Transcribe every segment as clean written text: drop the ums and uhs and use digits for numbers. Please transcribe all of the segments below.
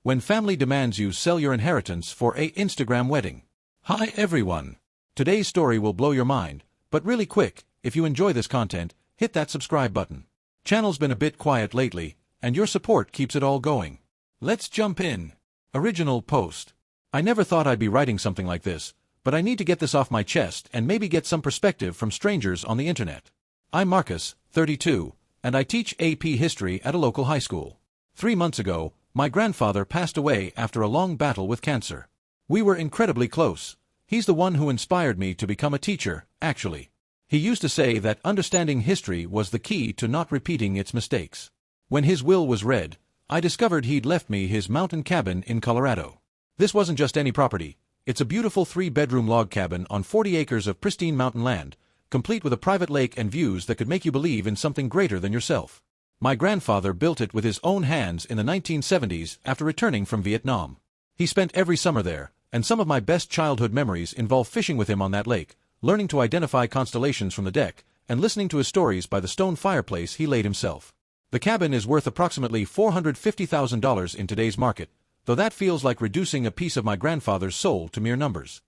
When family demands you sell your inheritance for a Instagram wedding. Hi everyone. Today's story will blow your mind, but really quick, if you enjoy this content, hit that subscribe button. Channel's been a bit quiet lately, and your support keeps it all going. Let's jump in. Original post. I never thought I'd be writing something like this, but I need to get this off my chest and maybe get some perspective from strangers on the internet. I'm Marcus, 32, and I teach AP History at a local high school. 3 months ago, my grandfather passed away after a long battle with cancer. We were incredibly close. He's the one who inspired me to become a teacher, actually. He used to say that understanding history was the key to not repeating its mistakes. When his will was read, I discovered he'd left me his mountain cabin in Colorado. This wasn't just any property. It's a beautiful 3-bedroom log cabin on 40 acres of pristine mountain land, complete with a private lake and views that could make you believe in something greater than yourself. My grandfather built it with his own hands in the 1970s after returning from Vietnam. He spent every summer there, and some of my best childhood memories involve fishing with him on that lake, learning to identify constellations from the deck, and listening to his stories by the stone fireplace he laid himself. The cabin is worth approximately $450,000 in today's market, though that feels like reducing a piece of my grandfather's soul to mere numbers.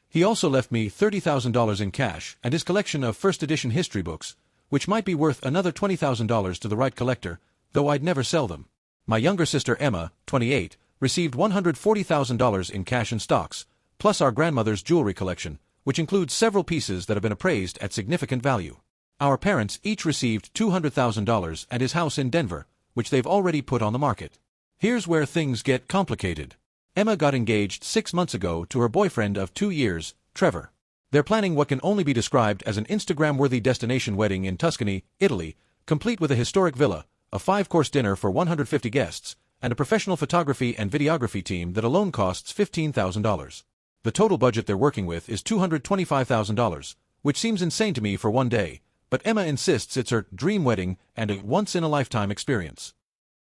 He also left me $30,000 in cash and his collection of first-edition history books, which might be worth another $20,000 to the right collector, though I'd never sell them. My younger sister Emma, 28, received $140,000 in cash and stocks, plus our grandmother's jewelry collection, which includes several pieces that have been appraised at significant value. Our parents each received $200,000 and his house in Denver, which they've already put on the market. Here's where things get complicated. Emma got engaged 6 months ago to her boyfriend of 2 years, Trevor. They're planning what can only be described as an Instagram-worthy destination wedding in Tuscany, Italy, complete with a historic villa, a 5-course dinner for 150 guests, and a professional photography and videography team that alone costs $15,000. The total budget they're working with is $225,000, which seems insane to me for one day, but Emma insists it's her dream wedding and a once-in-a-lifetime experience.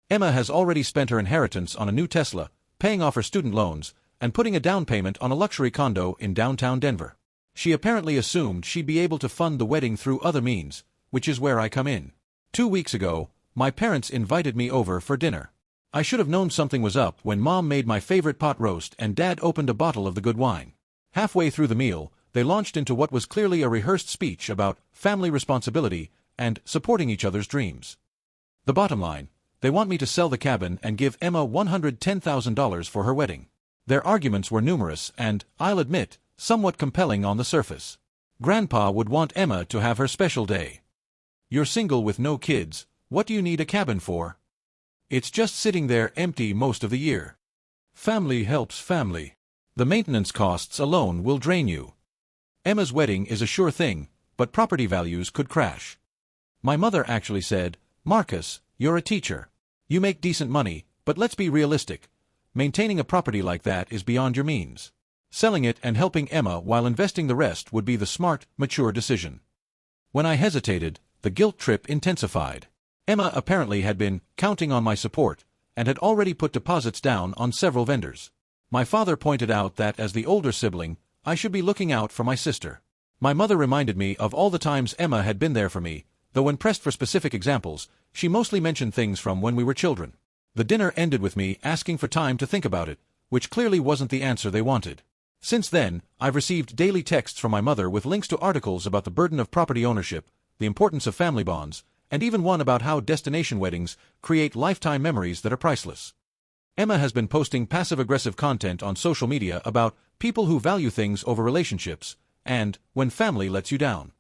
Emma has already spent her inheritance on a new Tesla, paying off her student loans, and putting a down payment on a luxury condo in downtown Denver. She apparently assumed she'd be able to fund the wedding through other means, which is where I come in. 2 weeks ago, my parents invited me over for dinner. I should have known something was up when Mom made my favorite pot roast and Dad opened a bottle of the good wine. Halfway through the meal, they launched into what was clearly a rehearsed speech about family responsibility and supporting each other's dreams. The bottom line, they want me to sell the cabin and give Emma $110,000 for her wedding. Their arguments were numerous and, I'll admit, somewhat compelling on the surface. Grandpa would want Emma to have her special day. You're single with no kids, what do you need a cabin for? It's just sitting there empty most of the year. Family helps family. The maintenance costs alone will drain you. Emma's wedding is a sure thing, but property values could crash. My mother actually said, "Marcus, you're a teacher. You make decent money, but let's be realistic. Maintaining a property like that is beyond your means. Selling it and helping Emma while investing the rest would be the smart, mature decision." When I hesitated, the guilt trip intensified. Emma apparently had been counting on my support and had already put deposits down on several vendors. My father pointed out that as the older sibling, I should be looking out for my sister. My mother reminded me of all the times Emma had been there for me, though when pressed for specific examples, she mostly mentioned things from when we were children. The dinner ended with me asking for time to think about it, which clearly wasn't the answer they wanted. Since then, I've received daily texts from my mother with links to articles about the burden of property ownership, the importance of family bonds, and even one about how destination weddings create lifetime memories that are priceless. Emma has been posting passive-aggressive content on social media about people who value things over relationships, and when family lets you down.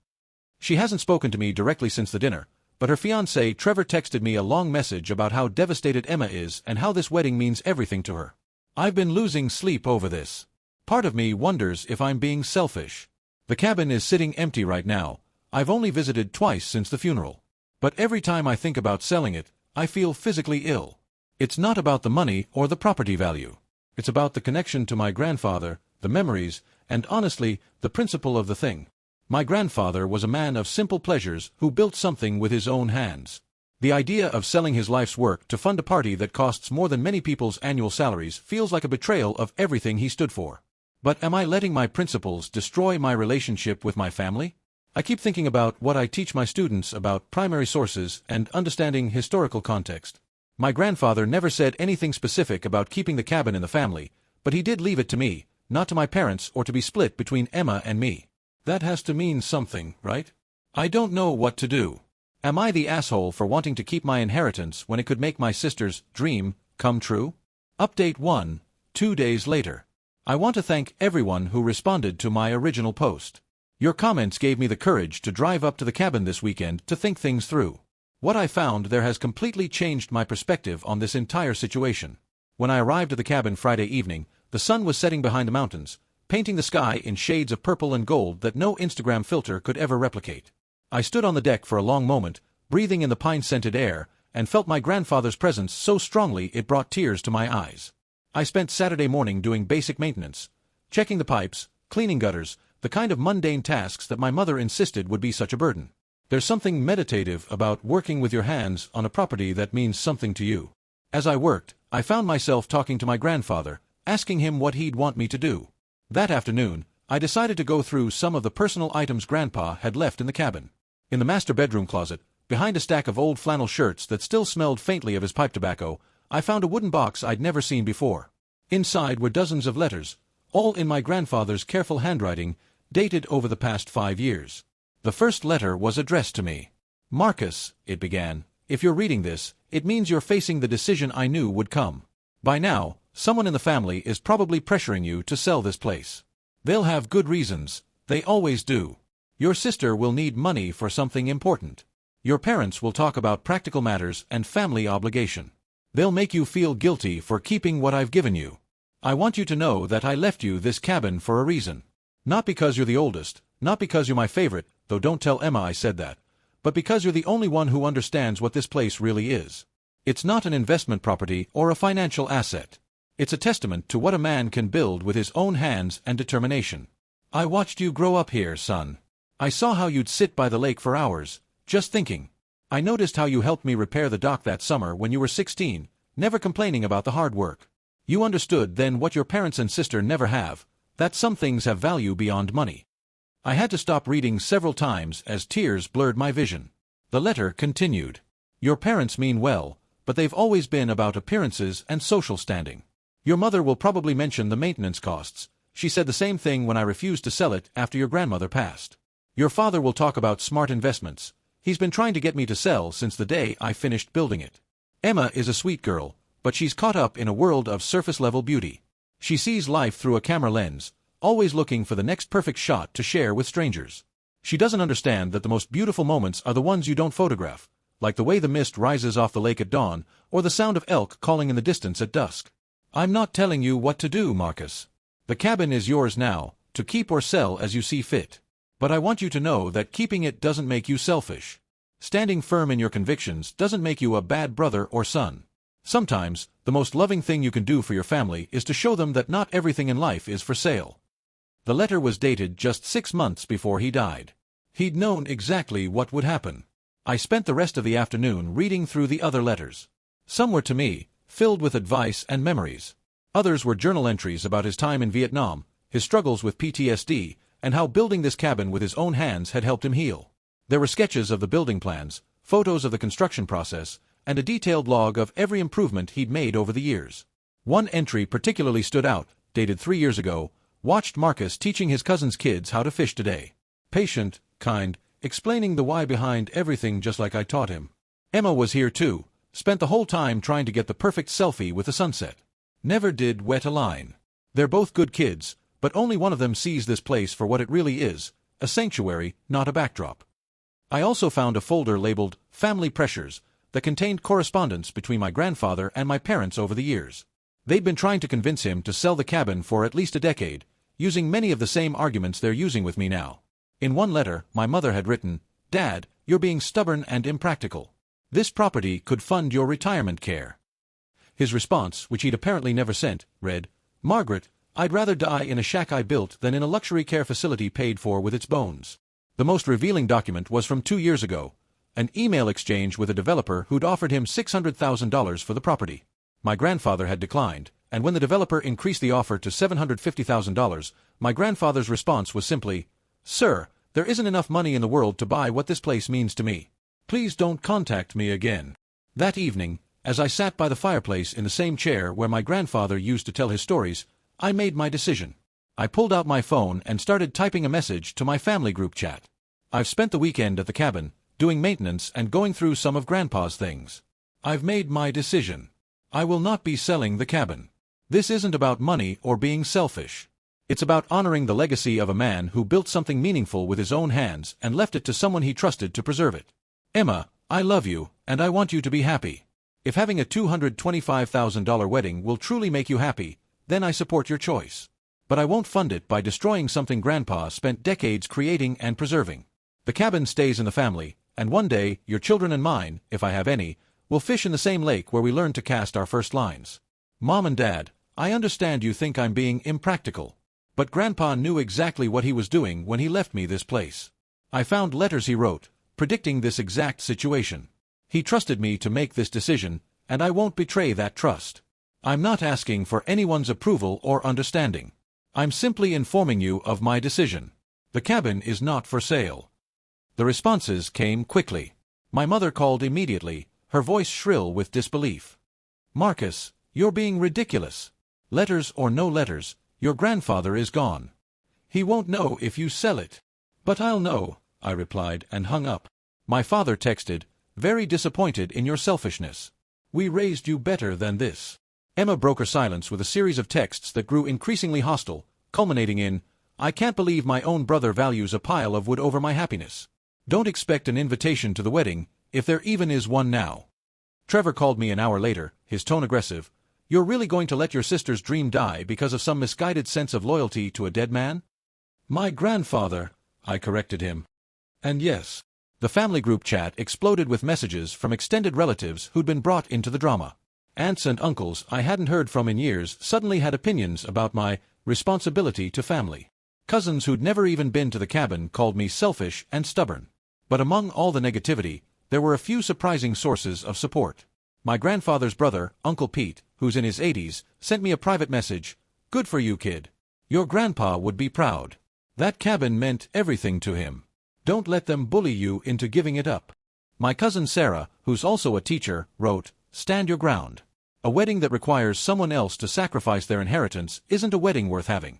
She hasn't spoken to me directly since the dinner, but her fiancé Trevor texted me a long message about how devastated Emma is and how this wedding means everything to her. I've been losing sleep over this. Part of me wonders if I'm being selfish. The cabin is sitting empty right now. I've only visited twice since the funeral. But every time I think about selling it, I feel physically ill. It's not about the money or the property value. It's about the connection to my grandfather, the memories, and honestly, the principle of the thing. My grandfather was a man of simple pleasures who built something with his own hands. The idea of selling his life's work to fund a party that costs more than many people's annual salaries feels like a betrayal of everything he stood for. But am I letting my principles destroy my relationship with my family? I keep thinking about what I teach my students about primary sources and understanding historical context. My grandfather never said anything specific about keeping the cabin in the family, but he did leave it to me, not to my parents or to be split between Emma and me. That has to mean something, right? I don't know what to do. Am I the asshole for wanting to keep my inheritance when it could make my sister's dream come true? Update 1, 2 days later. I want to thank everyone who responded to my original post. Your comments gave me the courage to drive up to the cabin this weekend to think things through. What I found there has completely changed my perspective on this entire situation. When I arrived at the cabin Friday evening, the sun was setting behind the mountains, painting the sky in shades of purple and gold that no Instagram filter could ever replicate. I stood on the deck for a long moment, breathing in the pine-scented air, and felt my grandfather's presence so strongly it brought tears to my eyes. I spent Saturday morning doing basic maintenance, checking the pipes, cleaning gutters, the kind of mundane tasks that my mother insisted would be such a burden. There's something meditative about working with your hands on a property that means something to you. As I worked, I found myself talking to my grandfather, asking him what he'd want me to do. That afternoon, I decided to go through some of the personal items Grandpa had left in the cabin. In the master bedroom closet, behind a stack of old flannel shirts that still smelled faintly of his pipe tobacco, I found a wooden box I'd never seen before. Inside were dozens of letters, all in my grandfather's careful handwriting, dated over the past 5 years. The first letter was addressed to me. Marcus, it began, if you're reading this, it means you're facing the decision I knew would come. By now, someone in the family is probably pressuring you to sell this place. They'll have good reasons, they always do. Your sister will need money for something important. Your parents will talk about practical matters and family obligation. They'll make you feel guilty for keeping what I've given you. I want you to know that I left you this cabin for a reason. Not because you're the oldest, not because you're my favorite, though don't tell Emma I said that, but because you're the only one who understands what this place really is. It's not an investment property or a financial asset. It's a testament to what a man can build with his own hands and determination. I watched you grow up here, son. I saw how you'd sit by the lake for hours, just thinking. I noticed how you helped me repair the dock that summer when you were 16, never complaining about the hard work. You understood then what your parents and sister never have, that some things have value beyond money. I had to stop reading several times as tears blurred my vision. The letter continued. Your parents mean well, but they've always been about appearances and social standing. Your mother will probably mention the maintenance costs. She said the same thing when I refused to sell it after your grandmother passed. Your father will talk about smart investments. He's been trying to get me to sell since the day I finished building it. Emma is a sweet girl, but she's caught up in a world of surface-level beauty. She sees life through a camera lens, always looking for the next perfect shot to share with strangers. She doesn't understand that the most beautiful moments are the ones you don't photograph, like the way the mist rises off the lake at dawn, or the sound of elk calling in the distance at dusk. I'm not telling you what to do, Marcus. The cabin is yours now, to keep or sell as you see fit. But I want you to know that keeping it doesn't make you selfish. Standing firm in your convictions doesn't make you a bad brother or son. Sometimes, the most loving thing you can do for your family is to show them that not everything in life is for sale. The letter was dated just 6 months before he died. He'd known exactly what would happen. I spent the rest of the afternoon reading through the other letters. Some were to me, filled with advice and memories. Others were journal entries about his time in Vietnam, his struggles with PTSD, and how building this cabin with his own hands had helped him heal. There were sketches of the building plans, photos of the construction process, and a detailed log of every improvement he'd made over the years. One entry particularly stood out, dated 3 years ago. Watched Marcus teaching his cousin's kids how to fish today. Patient, kind, explaining the why behind everything just like I taught him. Emma was here too, spent the whole time trying to get the perfect selfie with the sunset. Never did wet a line. They're both good kids, but only one of them sees this place for what it really is, a sanctuary, not a backdrop. I also found a folder labeled Family Pressures that contained correspondence between my grandfather and my parents over the years. They'd been trying to convince him to sell the cabin for at least a decade, using many of the same arguments they're using with me now. In one letter, my mother had written, "Dad, you're being stubborn and impractical. This property could fund your retirement care." His response, which he'd apparently never sent, read, "Margaret, I'd rather die in a shack I built than in a luxury care facility paid for with its bones." The most revealing document was from 2 years ago, an email exchange with a developer who'd offered him $600,000 for the property. My grandfather had declined, and when the developer increased the offer to $750,000, my grandfather's response was simply, "Sir, there isn't enough money in the world to buy what this place means to me. Please don't contact me again." That evening, As I sat by the fireplace in the same chair where my grandfather used to tell his stories, I made my decision. I pulled out my phone and started typing a message to my family group chat. I've spent the weekend at the cabin, doing maintenance and going through some of Grandpa's things. I've made my decision. I will not be selling the cabin. This isn't about money or being selfish. It's about honoring the legacy of a man who built something meaningful with his own hands and left it to someone he trusted to preserve it. Emma, I love you, and I want you to be happy. If having a $225,000 wedding will truly make you happy, then I support your choice. But I won't fund it by destroying something Grandpa spent decades creating and preserving. The cabin stays in the family, and one day, your children and mine, if I have any, will fish in the same lake where we learned to cast our first lines. Mom and Dad, I understand you think I'm being impractical. But Grandpa knew exactly what he was doing when he left me this place. I found letters he wrote, predicting this exact situation. He trusted me to make this decision, and I won't betray that trust. I'm not asking for anyone's approval or understanding. I'm simply informing you of my decision. The cabin is not for sale. The responses came quickly. My mother called immediately, her voice shrill with disbelief. Marcus, you're being ridiculous. Letters or no letters, your grandfather is gone. He won't know if you sell it. But I'll know, I replied and hung up. My father texted, very disappointed in your selfishness. We raised you better than this. Emma broke her silence with a series of texts that grew increasingly hostile, culminating in, I can't believe my own brother values a pile of wood over my happiness. Don't expect an invitation to the wedding, if there even is one now. Trevor called me an hour later, his tone aggressive. You're really going to let your sister's dream die because of some misguided sense of loyalty to a dead man? My grandfather, I corrected him. And yes. The family group chat exploded with messages from extended relatives who'd been brought into the drama. Aunts and uncles I hadn't heard from in years suddenly had opinions about my responsibility to family. Cousins who'd never even been to the cabin called me selfish and stubborn. But among all the negativity, there were a few surprising sources of support. My grandfather's brother, Uncle Pete, who's in his 80s, sent me a private message. Good for you, kid. Your grandpa would be proud. That cabin meant everything to him. Don't let them bully you into giving it up. My cousin Sarah, who's also a teacher, wrote, Stand your ground. A wedding that requires someone else to sacrifice their inheritance isn't a wedding worth having.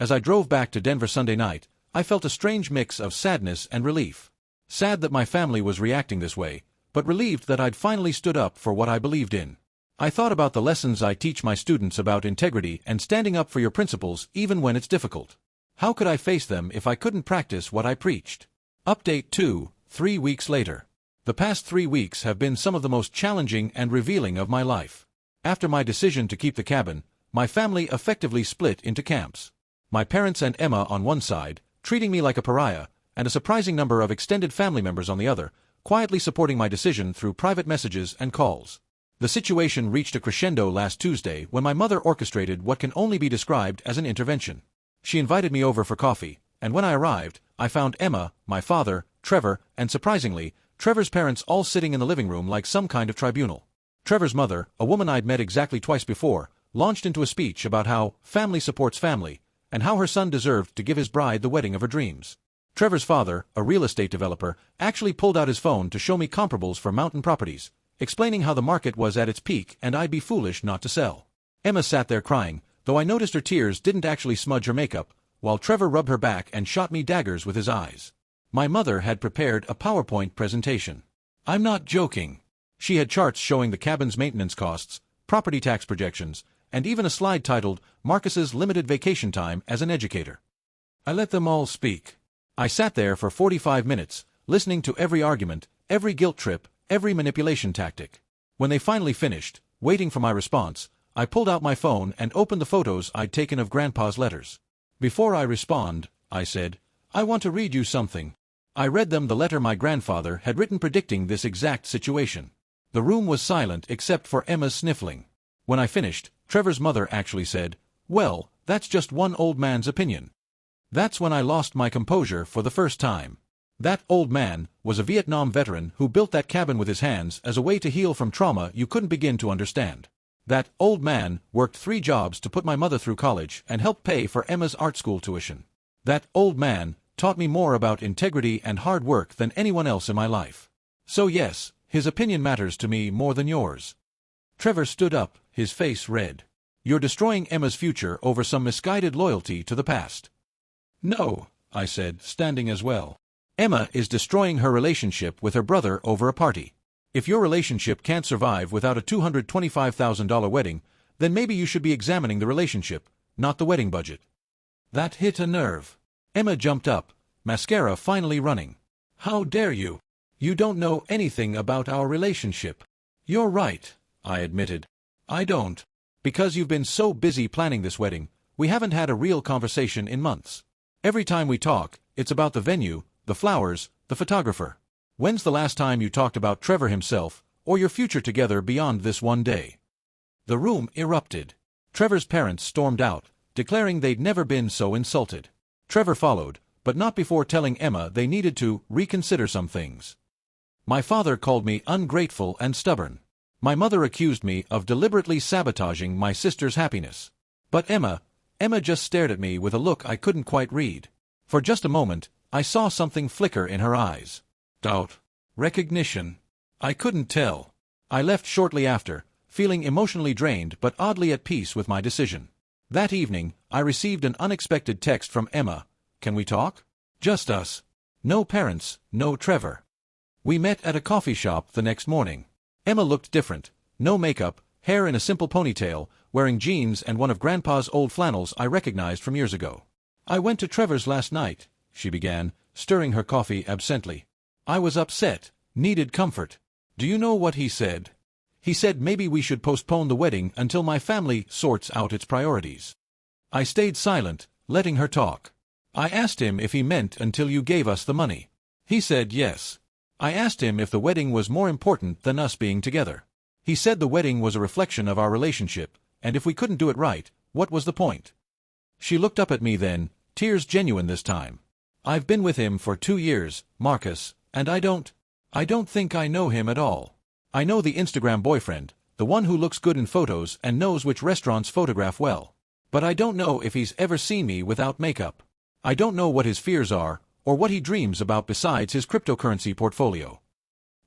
As I drove back to Denver Sunday night, I felt a strange mix of sadness and relief. Sad that my family was reacting this way, but relieved that I'd finally stood up for what I believed in. I thought about the lessons I teach my students about integrity and standing up for your principles even when it's difficult. How could I face them if I couldn't practice what I preached? Update 2, 3 weeks later. The past 3 weeks have been some of the most challenging and revealing of my life. After my decision to keep the cabin, my family effectively split into camps. My parents and Emma on one side, treating me like a pariah, and a surprising number of extended family members on the other, quietly supporting my decision through private messages and calls. The situation reached a crescendo last Tuesday when my mother orchestrated what can only be described as an intervention. She invited me over for coffee, and when I arrived, I found Emma, my father, Trevor, and surprisingly, Trevor's parents all sitting in the living room like some kind of tribunal. Trevor's mother, a woman I'd met exactly twice before, launched into a speech about how family supports family, and how her son deserved to give his bride the wedding of her dreams. Trevor's father, a real estate developer, actually pulled out his phone to show me comparables for mountain properties, explaining how the market was at its peak and I'd be foolish not to sell. Emma sat there crying, though I noticed her tears didn't actually smudge her makeup, while Trevor rubbed her back and shot me daggers with his eyes. My mother had prepared a PowerPoint presentation. I'm not joking. She had charts showing the cabin's maintenance costs, property tax projections, and even a slide titled, Marcus's Limited Vacation Time as an Educator. I let them all speak. I sat there for 45 minutes, listening to every argument, every guilt trip, every manipulation tactic. When they finally finished, waiting for my response, I pulled out my phone and opened the photos I'd taken of Grandpa's letters. Before I respond, I said, I want to read you something. I read them the letter my grandfather had written predicting this exact situation. The room was silent except for Emma's sniffling. When I finished, Trevor's mother actually said, Well, that's just one old man's opinion. That's when I lost my composure for the first time. That old man was a Vietnam veteran who built that cabin with his hands as a way to heal from trauma you couldn't begin to understand. That old man worked 3 jobs to put my mother through college and helped pay for Emma's art school tuition. That old man taught me more about integrity and hard work than anyone else in my life. So yes, his opinion matters to me more than yours. Trevor stood up, his face red. You're destroying Emma's future over some misguided loyalty to the past. No, I said, standing as well. Emma is destroying her relationship with her brother over a party. If your relationship can't survive without a $225,000 wedding, then maybe you should be examining the relationship, not the wedding budget. That hit a nerve. Emma jumped up, mascara finally running. How dare you? You don't know anything about our relationship. You're right, I admitted. I don't. Because you've been so busy planning this wedding, we haven't had a real conversation in months. Every time we talk, it's about the venue, the flowers, the photographer. When's the last time you talked about Trevor himself, or your future together beyond this one day? The room erupted. Trevor's parents stormed out, declaring they'd never been so insulted. Trevor followed, but not before telling Emma they needed to reconsider some things. My father called me ungrateful and stubborn. My mother accused me of deliberately sabotaging my sister's happiness. But Emma just stared at me with a look I couldn't quite read. For just a moment, I saw something flicker in her eyes. Doubt. Recognition. I couldn't tell. I left shortly after, feeling emotionally drained but oddly at peace with my decision. That evening, I received an unexpected text from Emma. Can we talk? Just us. No parents, no Trevor. We met at a coffee shop the next morning. Emma looked different. No makeup, hair in a simple ponytail, wearing jeans and one of Grandpa's old flannels I recognized from years ago. I went to Trevor's last night, she began, stirring her coffee absently. I was upset, needed comfort. Do you know what he said? He said maybe we should postpone the wedding until my family sorts out its priorities. I stayed silent, letting her talk. I asked him if he meant until you gave us the money. He said yes. I asked him if the wedding was more important than us being together. He said the wedding was a reflection of our relationship, and if we couldn't do it right, what was the point? She looked up at me then, tears genuine this time. I've been with him for 2 years, Marcus, and I don't think I know him at all. I know the Instagram boyfriend, the one who looks good in photos and knows which restaurants photograph well. But I don't know if he's ever seen me without makeup. I don't know what his fears are, or what he dreams about besides his cryptocurrency portfolio.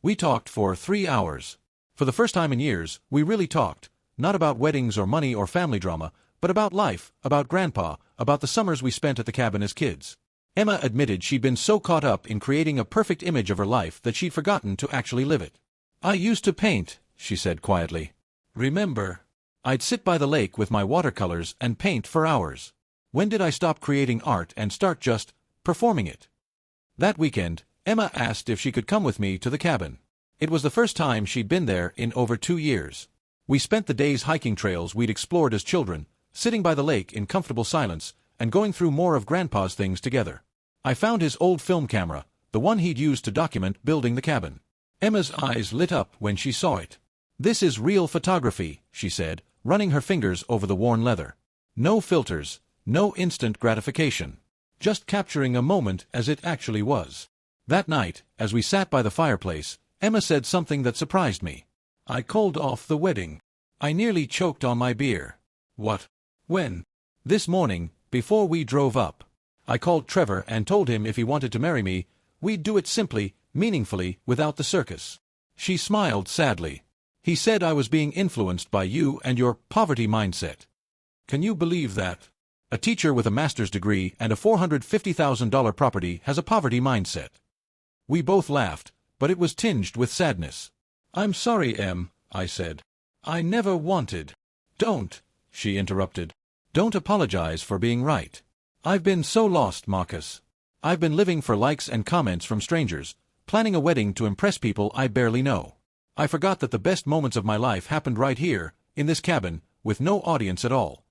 We talked for 3 hours. For the first time in years, we really talked, not about weddings or money or family drama, but about life, about Grandpa, about the summers we spent at the cabin as kids. Emma admitted she'd been so caught up in creating a perfect image of her life that she'd forgotten to actually live it. I used to paint, she said quietly. Remember? I'd sit by the lake with my watercolors and paint for hours. When did I stop creating art and start just performing it? That weekend, Emma asked if she could come with me to the cabin. It was the first time she'd been there in over 2 years. We spent the days hiking trails we'd explored as children, sitting by the lake in comfortable silence, and going through more of Grandpa's things together. I found his old film camera, the one he'd used to document building the cabin. Emma's eyes lit up when she saw it. This is real photography, she said, running her fingers over the worn leather. No filters, no instant gratification. Just capturing a moment as it actually was. That night, as we sat by the fireplace, Emma said something that surprised me. I called off the wedding. I nearly choked on my beer. What? When? This morning, before we drove up. I called Trevor and told him if he wanted to marry me, we'd do it simply, meaningfully, without the circus. She smiled sadly. He said I was being influenced by you and your poverty mindset. Can you believe that? A teacher with a master's degree and a $450,000 property has a poverty mindset. We both laughed, but it was tinged with sadness. I'm sorry, Em, I said. I never wanted. Don't, she interrupted. Don't apologize for being right. I've been so lost, Marcus. I've been living for likes and comments from strangers, planning a wedding to impress people I barely know. I forgot that the best moments of my life happened right here, in this cabin, with no audience at all.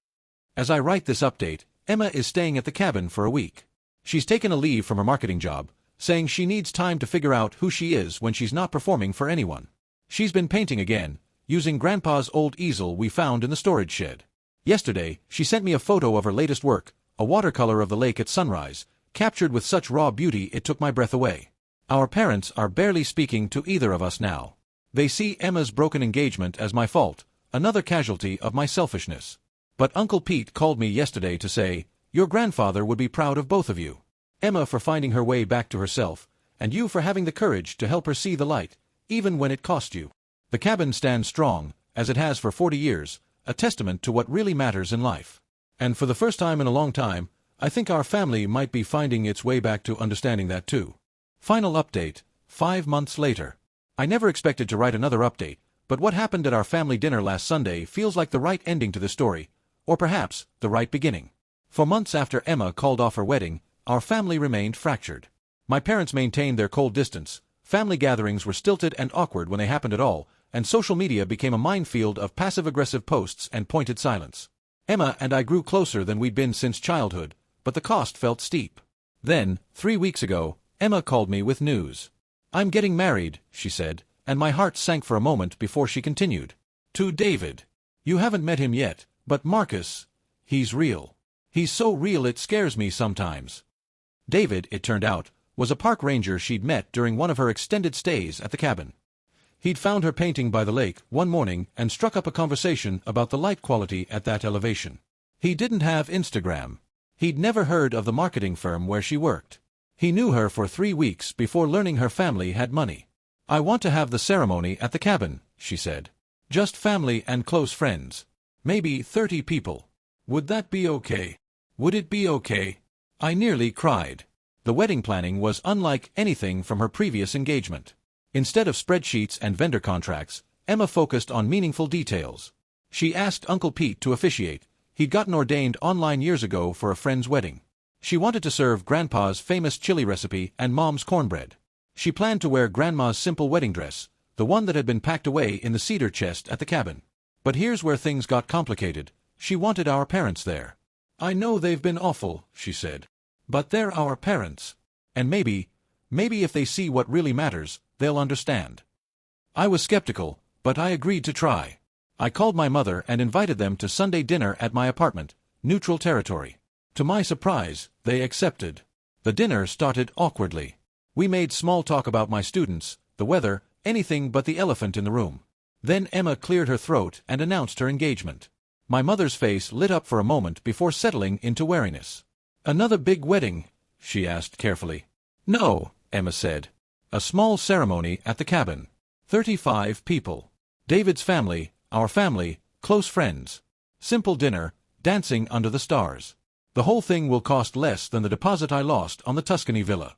As I write this update, Emma is staying at the cabin for a week. She's taken a leave from her marketing job, saying she needs time to figure out who she is when she's not performing for anyone. She's been painting again, using Grandpa's old easel we found in the storage shed. Yesterday, she sent me a photo of her latest work, a watercolor of the lake at sunrise, captured with such raw beauty it took my breath away. Our parents are barely speaking to either of us now. They see Emma's broken engagement as my fault, another casualty of my selfishness. But Uncle Pete called me yesterday to say, your grandfather would be proud of both of you. Emma for finding her way back to herself, and you for having the courage to help her see the light, even when it cost you. The cabin stands strong, as it has for 40 years, a testament to what really matters in life. And for the first time in a long time, I think our family might be finding its way back to understanding that too. Final update, 5 months later. I never expected to write another update, but what happened at our family dinner last Sunday feels like the right ending to this story, or perhaps the right beginning. For months after Emma called off her wedding, our family remained fractured. My parents maintained their cold distance, family gatherings were stilted and awkward when they happened at all, and social media became a minefield of passive-aggressive posts and pointed silence. Emma and I grew closer than we'd been since childhood, but the cost felt steep. Then, 3 weeks ago, Emma called me with news. "I'm getting married," she said, and my heart sank for a moment before she continued. "To David. You haven't met him yet, but Marcus, he's real. He's so real it scares me sometimes." David, it turned out, was a park ranger she'd met during one of her extended stays at the cabin. He'd found her painting by the lake one morning and struck up a conversation about the light quality at that elevation. He didn't have Instagram. He'd never heard of the marketing firm where she worked. He knew her for 3 weeks before learning her family had money. "I want to have the ceremony at the cabin," she said. "Just family and close friends. Maybe 30 people. Would that be okay? Would it be okay?" I nearly cried. The wedding planning was unlike anything from her previous engagement. Instead of spreadsheets and vendor contracts, Emma focused on meaningful details. She asked Uncle Pete to officiate. He'd gotten ordained online years ago for a friend's wedding. She wanted to serve Grandpa's famous chili recipe and Mom's cornbread. She planned to wear Grandma's simple wedding dress, the one that had been packed away in the cedar chest at the cabin. But here's where things got complicated. She wanted our parents there. "I know they've been awful," she said. "But they're our parents. And maybe if they see what really matters, they'll understand." I was skeptical, but I agreed to try. I called my mother and invited them to Sunday dinner at my apartment, neutral territory. To my surprise, they accepted. The dinner started awkwardly. We made small talk about my students, the weather, anything but the elephant in the room. Then Emma cleared her throat and announced her engagement. My mother's face lit up for a moment before settling into wariness. "Another big wedding?" she asked carefully. "No," Emma said. "A small ceremony at the cabin. 35 people. David's family, our family, close friends. Simple dinner, dancing under the stars. The whole thing will cost less than the deposit I lost on the Tuscany villa."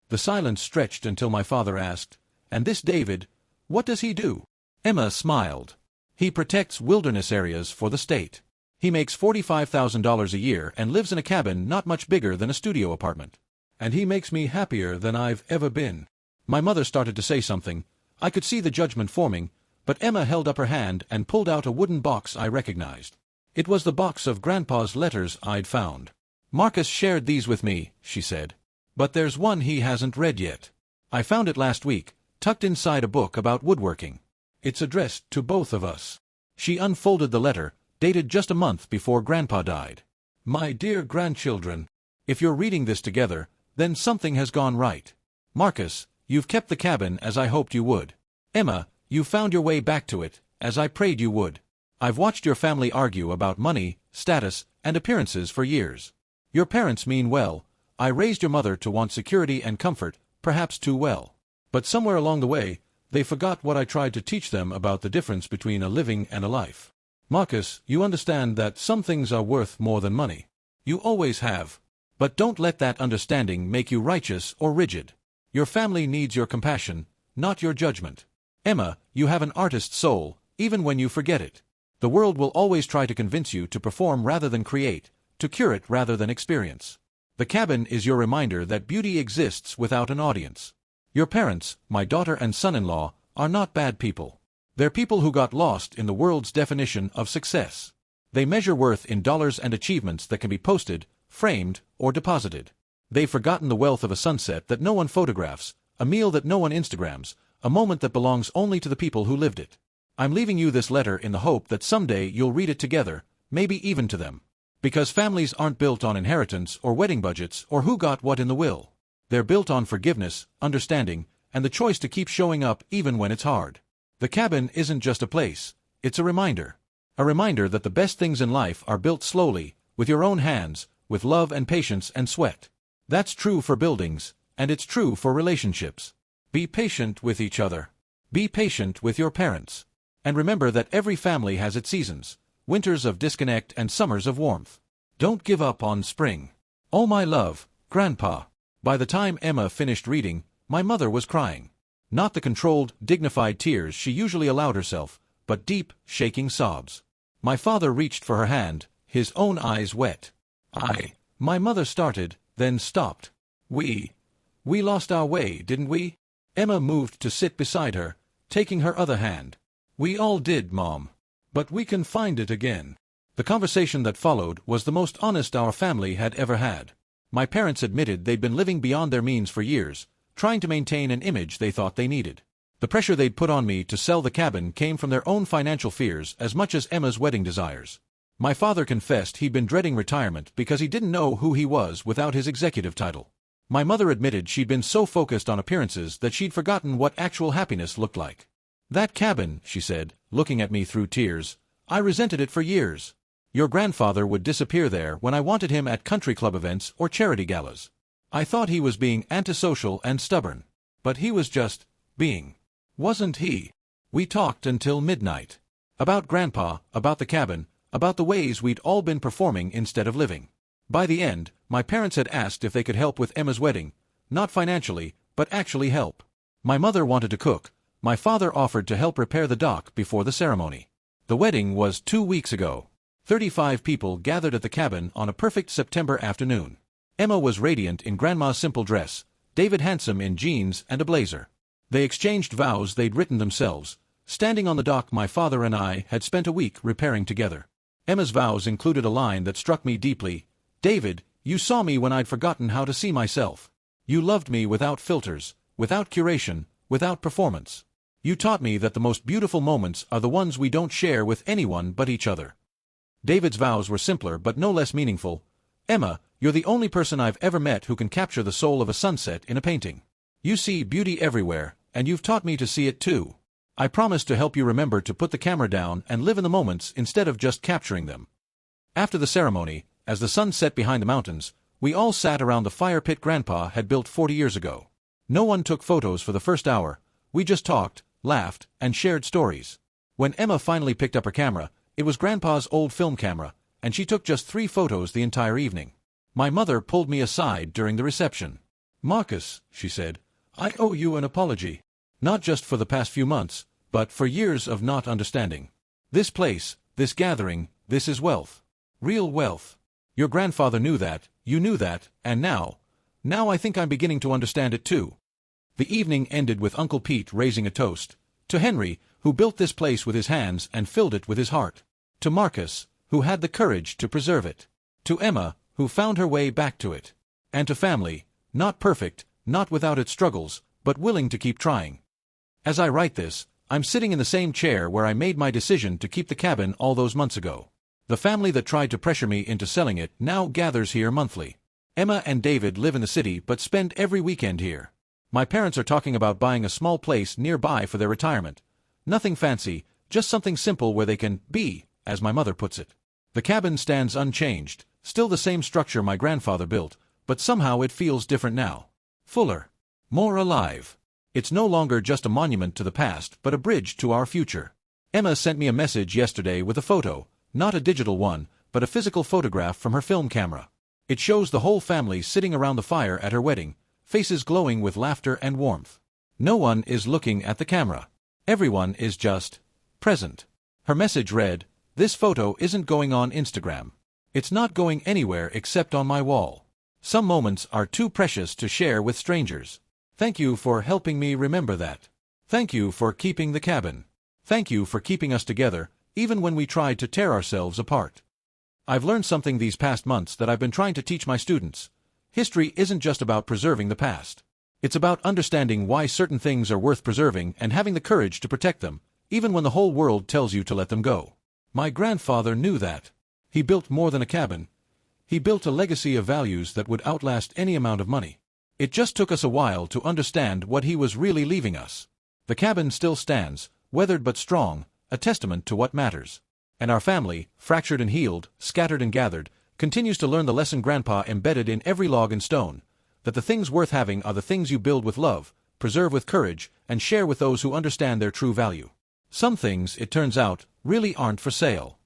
The silence stretched until my father asked, "And this David, what does he do?" Emma smiled. "He protects wilderness areas for the state. He makes $45,000 a year and lives in a cabin not much bigger than a studio apartment. And he makes me happier than I've ever been." My mother started to say something. I could see the judgment forming, but Emma held up her hand and pulled out a wooden box I recognized. It was the box of Grandpa's letters I'd found. "Marcus shared these with me," she said. "But there's one he hasn't read yet. I found it last week, tucked inside a book about woodworking. It's addressed to both of us." She unfolded the letter, dated just a month before Grandpa died. "My dear grandchildren, if you're reading this together, then something has gone right. Marcus, you've kept the cabin as I hoped you would. Emma, you found your way back to it, as I prayed you would. I've watched your family argue about money, status, and appearances for years. Your parents mean well. I raised your mother to want security and comfort, perhaps too well. But somewhere along the way, they forgot what I tried to teach them about the difference between a living and a life. Marcus, you understand that some things are worth more than money. You always have. But don't let that understanding make you righteous or rigid. Your family needs your compassion, not your judgment. Emma, you have an artist's soul, even when you forget it. The world will always try to convince you to perform rather than create, to curate rather than experience. The cabin is your reminder that beauty exists without an audience. Your parents, my daughter and son-in-law, are not bad people. They're people who got lost in the world's definition of success. They measure worth in dollars and achievements that can be posted, framed, or deposited. They've forgotten the wealth of a sunset that no one photographs, a meal that no one Instagrams, a moment that belongs only to the people who lived it. I'm leaving you this letter in the hope that someday you'll read it together, maybe even to them. Because families aren't built on inheritance or wedding budgets or who got what in the will. They're built on forgiveness, understanding, and the choice to keep showing up even when it's hard. The cabin isn't just a place, it's a reminder. A reminder that the best things in life are built slowly, with your own hands, with love and patience and sweat. That's true for buildings, and it's true for relationships. Be patient with each other. Be patient with your parents. And remember that every family has its seasons, winters of disconnect and summers of warmth. Don't give up on spring. Oh my love, Grandpa. By the time Emma finished reading, my mother was crying. Not the controlled, dignified tears she usually allowed herself, but deep, shaking sobs. My father reached for her hand, his own eyes wet. My mother started, then stopped. We lost our way, didn't we? Emma moved to sit beside her, taking her other hand. We all did, Mom. But we can find it again. The conversation that followed was the most honest our family had ever had. My parents admitted they'd been living beyond their means for years, trying to maintain an image they thought they needed. The pressure they'd put on me to sell the cabin came from their own financial fears as much as Emma's wedding desires. My father confessed he'd been dreading retirement because he didn't know who he was without his executive title. My mother admitted she'd been so focused on appearances that she'd forgotten what actual happiness looked like. That cabin, she said, looking at me through tears, I resented it for years. Your grandfather would disappear there when I wanted him at country club events or charity galas. I thought he was being antisocial and stubborn. But he was just being. Wasn't he? We talked until midnight. About Grandpa, about the cabin, about the ways we'd all been performing instead of living. By the end, my parents had asked if they could help with Emma's wedding, not financially, but actually help. My mother wanted to cook. My father offered to help repair the dock before the ceremony. The wedding was 2 weeks ago. 35 people gathered at the cabin on a perfect September afternoon. Emma was radiant in Grandma's simple dress, David handsome in jeans and a blazer. They exchanged vows they'd written themselves. Standing on the dock, my father and I had spent a week repairing together. Emma's vows included a line that struck me deeply. David, you saw me when I'd forgotten how to see myself. You loved me without filters, without curation, without performance. You taught me that the most beautiful moments are the ones we don't share with anyone but each other. David's vows were simpler but no less meaningful. Emma, you're the only person I've ever met who can capture the soul of a sunset in a painting. You see beauty everywhere, and you've taught me to see it too. I promise to help you remember to put the camera down and live in the moments instead of just capturing them. After the ceremony, as the sun set behind the mountains, we all sat around the fire pit Grandpa had built 40 years ago. No one took photos for the first hour. We just talked, laughed, and shared stories. When Emma finally picked up her camera, it was Grandpa's old film camera, and she took just 3 photos the entire evening. My mother pulled me aside during the reception. Marcus, she said, I owe you an apology. Not just for the past few months, but for years of not understanding. This place, this gathering, this is wealth. Real wealth. Your grandfather knew that, you knew that, and now I think I'm beginning to understand it too. The evening ended with Uncle Pete raising a toast. To Henry, who built this place with his hands and filled it with his heart. To Marcus, who had the courage to preserve it. To Emma, who found her way back to it. And to family, not perfect, not without its struggles, but willing to keep trying. As I write this, I'm sitting in the same chair where I made my decision to keep the cabin all those months ago. The family that tried to pressure me into selling it now gathers here monthly. Emma and David live in the city but spend every weekend here. My parents are talking about buying a small place nearby for their retirement. Nothing fancy, just something simple where they can be, as my mother puts it. The cabin stands unchanged, still the same structure my grandfather built, but somehow it feels different now. Fuller. More alive. It's no longer just a monument to the past but a bridge to our future. Emma sent me a message yesterday with a photo, not a digital one, but a physical photograph from her film camera. It shows the whole family sitting around the fire at her wedding, faces glowing with laughter and warmth. No one is looking at the camera. Everyone is just present. Her message read, "This photo isn't going on Instagram. It's not going anywhere except on my wall. Some moments are too precious to share with strangers. Thank you for helping me remember that. Thank you for keeping the cabin. Thank you for keeping us together, even when we tried to tear ourselves apart." I've learned something these past months that I've been trying to teach my students. History isn't just about preserving the past. It's about understanding why certain things are worth preserving and having the courage to protect them, even when the whole world tells you to let them go. My grandfather knew that. He built more than a cabin. He built a legacy of values that would outlast any amount of money. It just took us a while to understand what he was really leaving us. The cabin still stands, weathered but strong, a testament to what matters. And our family, fractured and healed, scattered and gathered, continues to learn the lesson Grandpa embedded in every log and stone, that the things worth having are the things you build with love, preserve with courage, and share with those who understand their true value. Some things, it turns out, really aren't for sale.